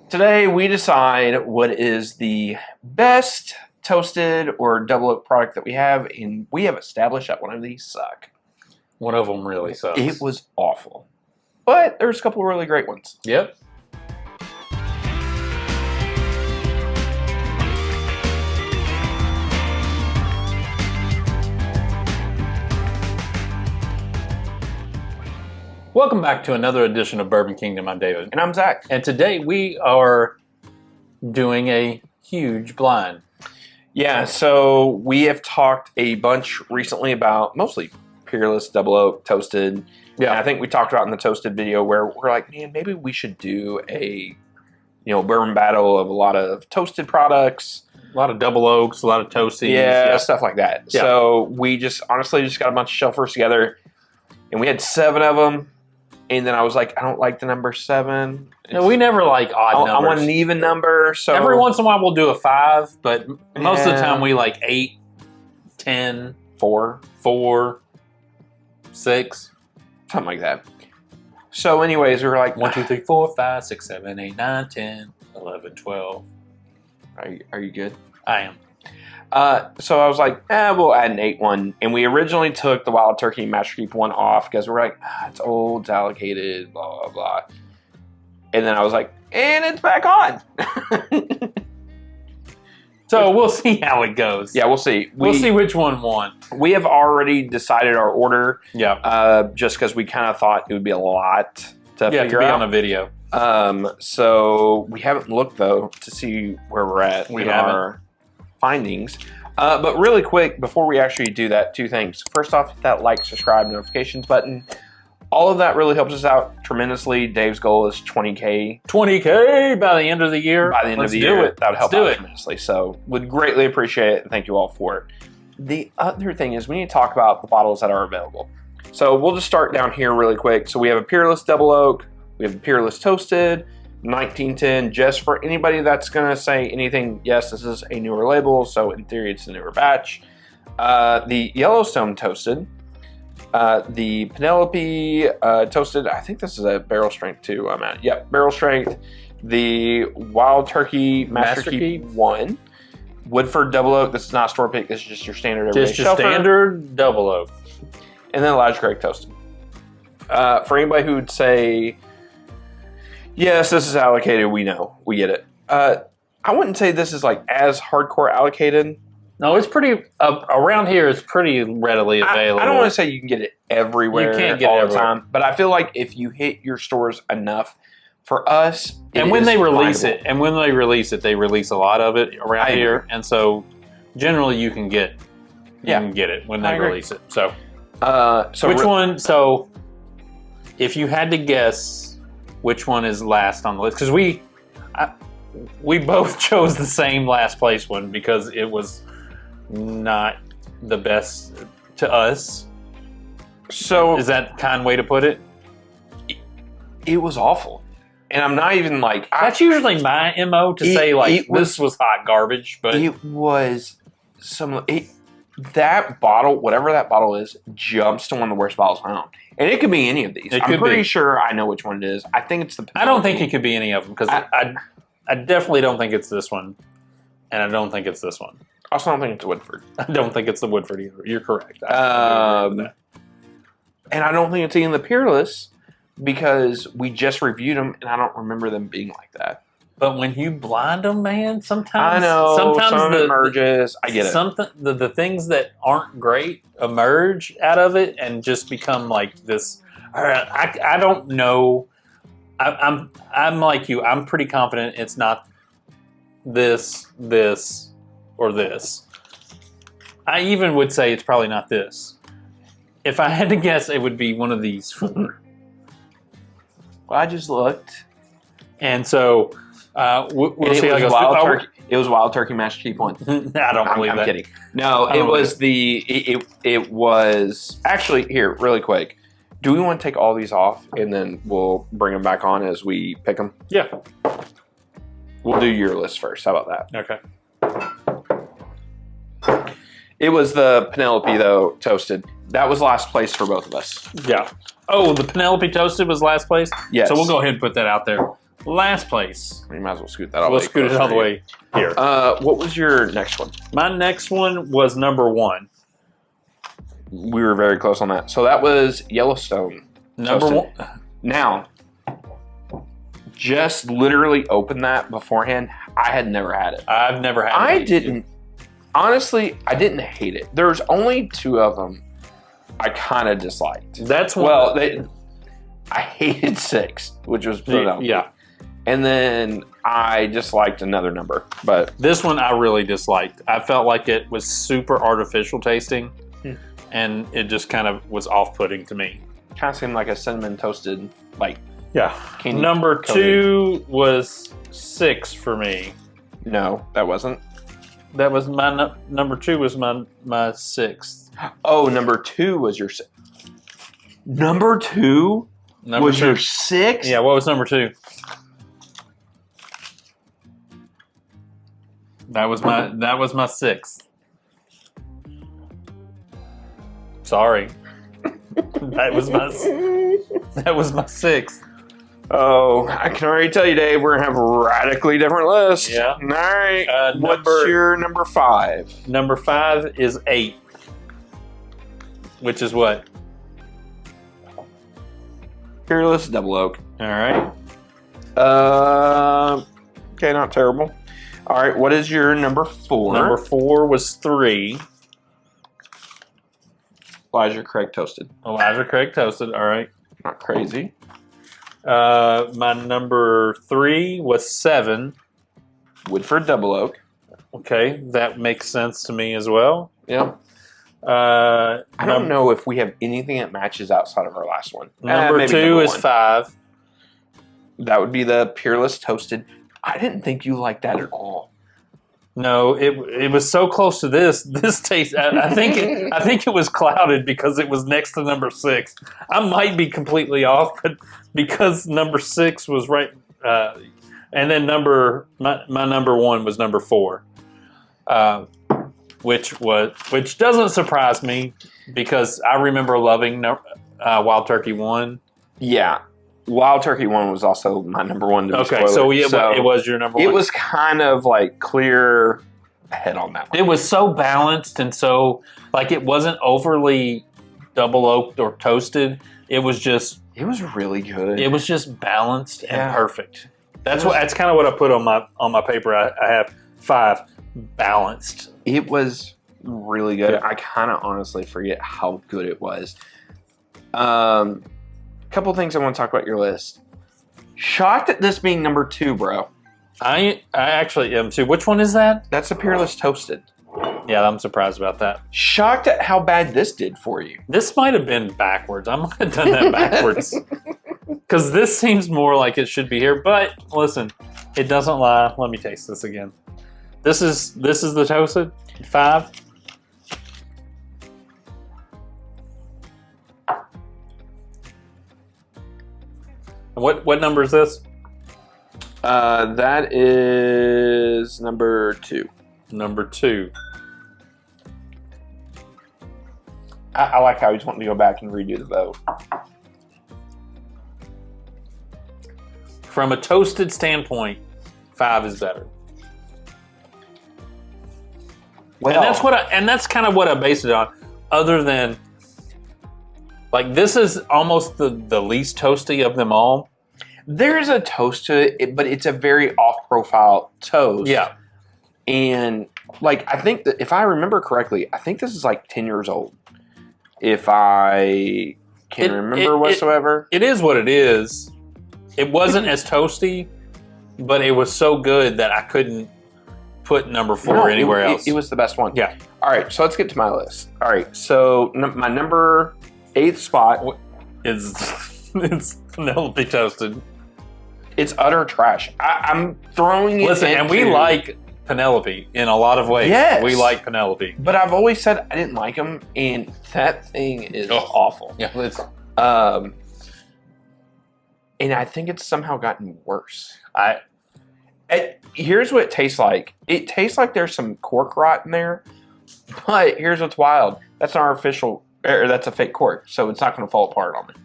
Today we decide what is the best toasted or double oak product that we have, and we have established that one of these suck. One of them really sucks. It was awful. But there's a couple of really great ones. Yep. Welcome back to another edition of Bourbon Kingdom. I'm David. And I'm Zach. And today we are doing a huge blind. Yeah, so we have talked a bunch recently about mostly Peerless, Double Oak, Toasted. Yeah, and I think we talked about in the Toasted video where we're like, man, maybe we should do a bourbon battle of a lot of toasted products. A lot of double oaks, a lot of toasties. Yeah, stuff like that. Yeah. So we just honestly got a bunch of shelfers together, and we had 7 of them. And then I was like, I don't like the number 7. No, we never like odd numbers. I want an even number. So every once in a while we'll do a 5, but most of the time we like 8, 10, 4, 6. Something like that. So anyways, we were like 1, 2, 3, 4, 5, 6, 7, 8, 9, 10, 11, 12. Are you good? I am. So I was like, we'll add an 8 one. And we originally took the Wild Turkey Master Keep one off because we're like, it's old, it's allocated, blah, blah, blah. And then I was like, and it's back on. So we'll see how it goes. Yeah, we'll see. We'll see which one won. We have already decided our order. Yeah. Just because we kind of thought it would be a lot to figure out. On a video. So we haven't looked, though, to see where we're at in our findings. But really quick, before we actually do that, 2 things. First off, hit that like, subscribe, notifications button. All of that really helps us out tremendously. Dave's goal is 20K. 20K by the end of the year. By the end of the year. That would help out tremendously. So would greatly appreciate it, and thank you all for it. The other thing is we need to talk about the bottles that are available. So we'll just start down here really quick. So we have a Peerless Double Oak. We have a Peerless Toasted. 1910, just for anybody that's going to say anything, yes, this is a newer label, so in theory it's a newer batch. The Yellowstone Toasted. The Penelope Toasted, I think this is a barrel strength too. Yep, barrel strength. The Wild Turkey Master Keep 1. Woodford Double Oak, this is not store pick, this is just your standard everyday Just your standard Double Oak. And then Elijah Craig Toasted. For anybody who would say, yes, this is allocated, we know, we get it. I wouldn't say this is like as hardcore allocated. No, it's pretty, around here it's pretty readily available. I don't want to say you can get it everywhere. You can't get it all everywhere. the time, but I feel like if you hit your stores enough, for us, and when they release it, they release a lot of it around here, and so generally you can get it when they release it. So, which one? So, if you had to guess, which one is last on the list? Because we both chose the same last place one because it was not the best to us. So is that a kind way to put it? It was awful. And I'm not even like... That's usually my MO to say, like, this was hot garbage, but... It was that bottle, whatever that bottle is, jumps to one of the worst bottles around. And it could be any of these. I'm pretty sure I know which one it is. I think it's the... I don't think it could be any of them, because I definitely don't think it's this one, and I don't think it's this one. I also don't think it's Woodford. I don't think it's the Woodford either. You're correct. And I don't think it's even the Peerless, because we just reviewed them, and I don't remember them being like that. But when you blind them, man, sometimes... I know, sometimes it emerges. I get it. The things that aren't great emerge out of it and just become like this... I don't know... I'm like you. I'm pretty confident it's not this, or this. I even would say it's probably not this. If I had to guess, it would be one of these 4. Well, I just looked. And so, we'll see how it goes. It was Wild Turkey Master Keep 1. I don't believe that. I'm kidding. No, it was it was... Actually, here, really quick. Do we want to take all these off, and then we'll bring them back on as we pick them? Yeah. We'll do your list first. How about that? Okay. It was the Penelope, though, Toasted. That was last place for both of us. Yeah. Oh, the Penelope Toasted was last place? Yes. So we'll go ahead and put that out there. last place. You might as well scoot that all the way. We'll scoot it all the way here. What was your next one? My next one was number 1. We were very close on that. So that was Yellowstone. Number toasted. 1. Now, just literally opened that beforehand. I had never had it. I've never had it. I didn't. Honestly, I didn't hate it. There's only 2 of them I kind of disliked. That's one. Well, I hated 6, which was Philadelphia. Yeah. And then I disliked another number. But this one I really disliked. I felt like it was super artificial tasting, and it just kind of was off-putting to me. Kind of seemed like a cinnamon toasted, like, candy. Number 2 was 6 for me. No, that wasn't. That was my number 2 was my 6th. Oh, number 2 was your 6th. Number 2 was your 6th? Yeah, what was number 2? That was my 6th. Sorry. That was my 6th. Oh, I can already tell you, Dave, we're going to have a radically different list. Yeah. All right. What's your number 5? Number 5 is 8. Which is what? Peerless Double Oak. All right. Okay, not terrible. All right, what is your number 4? Number 4 was 3. Elijah Craig Toasted. Elijah Craig Toasted, all right. Not crazy. My number 3 was 7. Woodford Double Oak. Okay, that makes sense to me as well. Yeah. I don't know if we have anything that matches outside of our last one. Number 2 is 5. That would be the Peerless Toasted. I didn't think you liked that at all. No, it was so close to this taste. I think it was clouded because it was next to number 6. I might be completely off, but because number 6 was right, and then my number 1 was number 4, which doesn't surprise me because I remember loving Wild Turkey 1. Yeah. Wild Turkey 1 was also my number 1. Okay, so it was your number 1. It was kind of like clear ahead on that one. It was so balanced and so, like, it wasn't overly double oaked or toasted. It was really good. It was just balanced and perfect. That's kind of what I put on my paper. I have 5 balanced. It was really good. Yeah. I kind of honestly forget how good it was. Couple things I want to talk about your list. Shocked at this being number 2, bro. I actually am too. Which one is that? That's a Peerless Toasted. Yeah, I'm surprised about that. Shocked at how bad this did for you. This might have been backwards. I might have done that backwards. Because this seems more like it should be here. But listen, it doesn't lie. Let me taste this again. This is the toasted 5. What number is this? That is number 2. Number 2. I like how he's wanting to go back and redo the vote. From a toasted standpoint, 5 is better. Well, and that's kind of what I based it on. Other than, like, this is almost the least toasty of them all. There's a toast to it, but it's a very off-profile toast. Yeah. And, like, I think that if I remember correctly, I think this is like 10 years old. If I can remember whatsoever. It is what it is. It wasn't as toasty, but it was so good that I couldn't put number 4 anywhere else. It was the best one. Yeah. All right, so let's get to my list. All right, so my number 8th spot is it's Penelope Toasted. It's utter trash. I'm throwing it. Listen, and we like Penelope in a lot of ways. Yes. We like Penelope. But I've always said I didn't like them, and that thing is awful. Yeah, it's... and I think it's somehow gotten worse. Here's what it tastes like. It tastes like there's some cork rot in there, but here's what's wild. That's an artificial, or that's a fake cork, so it's not going to fall apart on me.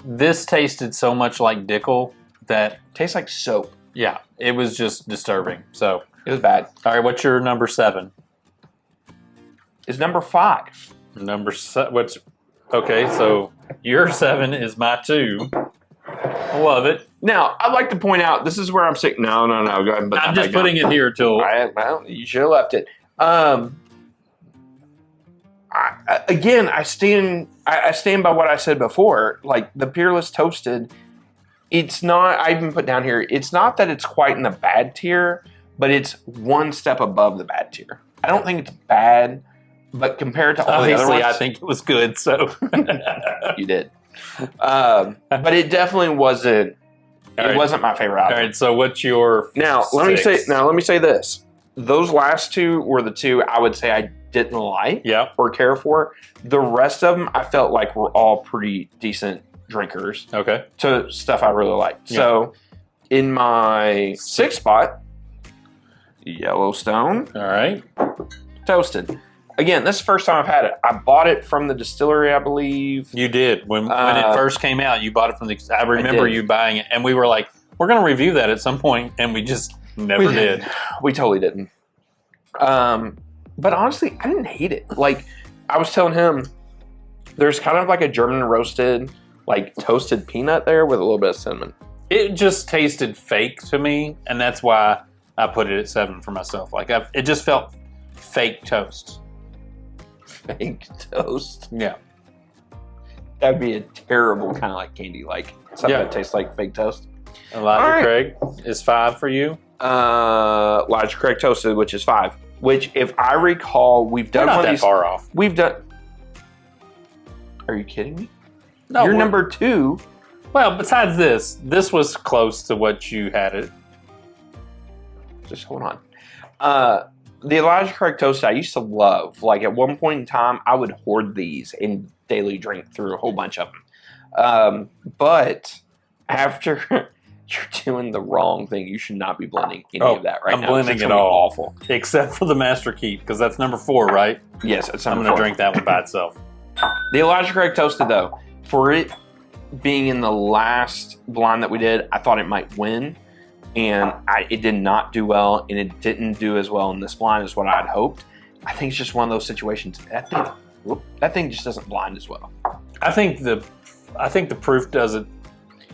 This tasted so much like Dickel that tastes like soap. Yeah, it was just disturbing. So it was bad. All right, what's your number 7? Is number 5. Number 7. What's okay? So your 7 is my 2. I love it. Now, I'd like to point out, this is where I'm sitting. No. Go ahead and put I'm just putting it here till... Well, you should have left it. I stand by what I said before. Like, the Peerless Toasted, it's not, I even put down here, it's not that it's quite in the bad tier, but it's one step above the bad tier. I don't think it's bad, but compared to all the other ones... I think it was good, so... You did. But it definitely wasn't. It wasn't my favorite album. All right. So what's your Let me say this. Those last 2 were the 2 I would say I didn't like or care for. The rest of them I felt like were all pretty decent drinkers. Okay. To stuff I really liked. Yeah. So in my 6th spot, Yellowstone. All right. Toasted. Again, this is the first time I've had it. I bought it from the distillery, I believe. You did. When it first came out, you bought it from the... I remember you buying it, and we were like, we're going to review that at some point, and we just never did. We totally didn't. But honestly, I didn't hate it. Like, I was telling him, there's kind of like a German roasted, like, toasted peanut there with a little bit of cinnamon. It just tasted fake to me, and that's why I put it at 7 for myself. Like, it just felt fake toast. Fake toast. Yeah. That'd be a terrible kind of like candy, like something that tastes like fake toast. Elijah Craig is 5 for you. Elijah Craig Toasted, which is 5. Which, if I recall, we've done not that far off. We've done. Are you kidding me? No. You're number 2. Well, besides this was close to what you had it. Just hold on. The Elijah Craig Toasted I used to love. Like, at one point in time, I would hoard these and daily drink through a whole bunch of them. But after you're doing the wrong thing, you should not be blending any of that right now. I'm blending it all. Awful. Except for the Master Keep, because that's number 4, right? Yes, it's number 4. I'm going to drink that one by itself. The Elijah Craig Toasted, though, for it being in the last blind that we did, I thought it might win. And it did not do well, and it didn't do as well in this blind as what I had hoped. I think it's just one of those situations. That thing just doesn't blind as well. I think the proof does it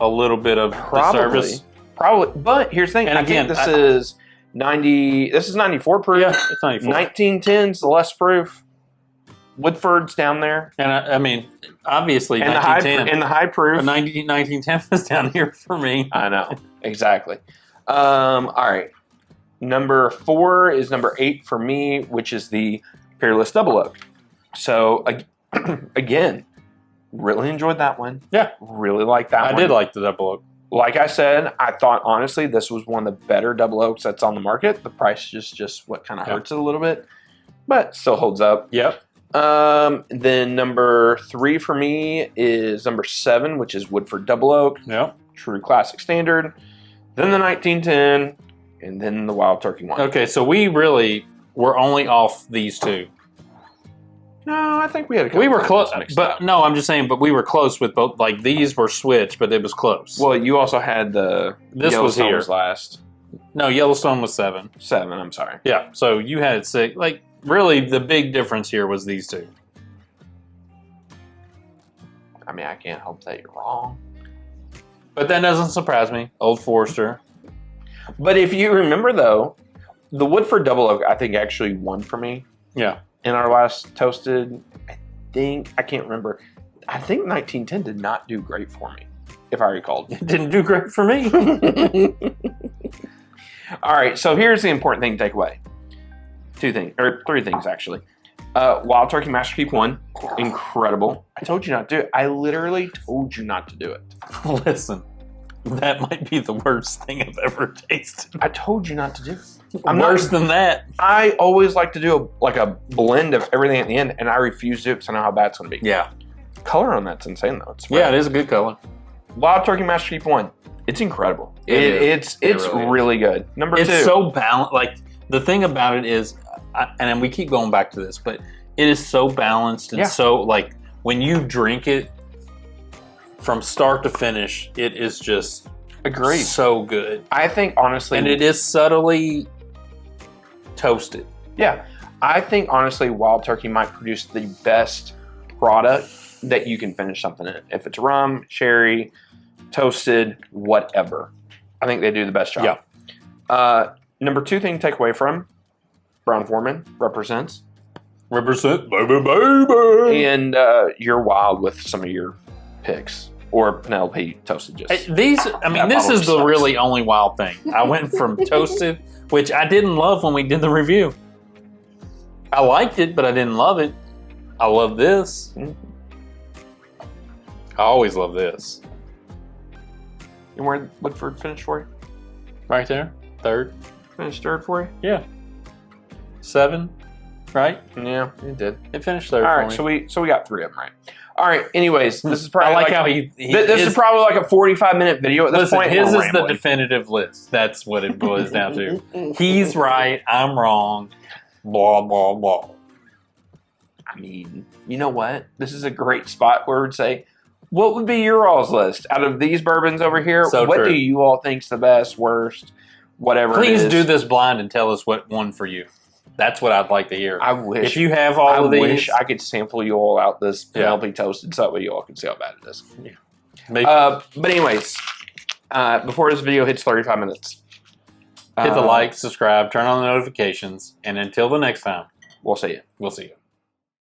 a little bit of disservice. Probably, but here's the thing. And again, this is 90. This is 94 proof. Yeah, it's 94. 1910's the less proof. Woodford's down there, and I mean, obviously, and 1910 the high proof. 1910 was down here for me. I know exactly. All right. Number 4 is number 8 for me, which is the Peerless Double Oak. So, again, really enjoyed that one. Yeah. Really liked that one. I did like the Double Oak. Like I said, I thought, honestly, this was one of the better Double Oaks that's on the market. The price is just what kind of hurts it a little bit, but still holds up. Yep. Then number 3 for me is number 7, which is Woodford Double Oak. Yep. True classic standard. Then the 1910, and then the Wild Turkey one. Okay, so we really were only off these 2. No, I think we had a couple. We were close, but no, I'm just saying. But we were close with both. Like, these were switched, but it was close. Well, you also had the Yellowstone was last. No, Yellowstone was 7. 7. I'm sorry. Yeah, so you had 6. Like, really, the big difference here was these 2. I mean, I can't hope that you're wrong. But that doesn't surprise me. Old Forester. But if you remember, though, the Woodford Double Oak, I think, actually won for me. Yeah. In our last Toasted, I can't remember. I think 1910 did not do great for me, if I recall. It didn't do great for me. All right, so here's the important thing to take away. 3 things, actually. Wild Turkey Master Keep 1, incredible. I told you not to do it. I literally told you not to do it. Listen, that might be the worst thing I've ever tasted. I told you not to do it. Worse than that. I always like to do a blend of everything at the end, and I refuse to do it because I know how bad it's going to be. Yeah. Color on that's insane, though. It's it is a good color. Wild Turkey Master Keep 1, it's incredible. It's really good. Number 2. It's so balanced. Like, the thing about it is, and we keep going back to this, but it is so balanced and so, like, when you drink it from start to finish, it is just Agreed. So good. I think, honestly... And it is subtly toasted. Yeah. I think, honestly, Wild Turkey might produce the best product that you can finish something in. If it's rum, sherry, toasted, whatever. I think they do the best job. Yeah. Number 2 thing to take away from Brown-Forman represents. Represent, baby, baby. And you're wild with some of your picks. Or Penelope toasted just. This is the really only wild thing. I went from toasted, which I didn't love when we did the review. I liked it, but I didn't love it. I love this. I always love this. And where Woodford finished for you? Right there. Third. Finished third for you? Yeah. 7, right? Yeah, it did. It finished third. All right, so we got 3 of them right. All right. Anyways, this is probably I like how this is probably like a 45-minute video at this point. His is the definitive list. That's what it boils down to. He's right. I'm wrong. Blah blah blah. I mean, you know what? This is a great spot where we'd say, what would be your all's list out of these bourbons over here? So what true. do you all think's the best, worst, whatever? Please it is? do this blind and tell us what won for you. That's what I'd like to hear. I wish. If you have all of these, I wish I could sample you all out this Penelope toasted so that way you all can see how bad it is. Yeah. But anyways, before this video hits 35 minutes, hit the like, subscribe, turn on the notifications, and until the next time, we'll see you. We'll see you.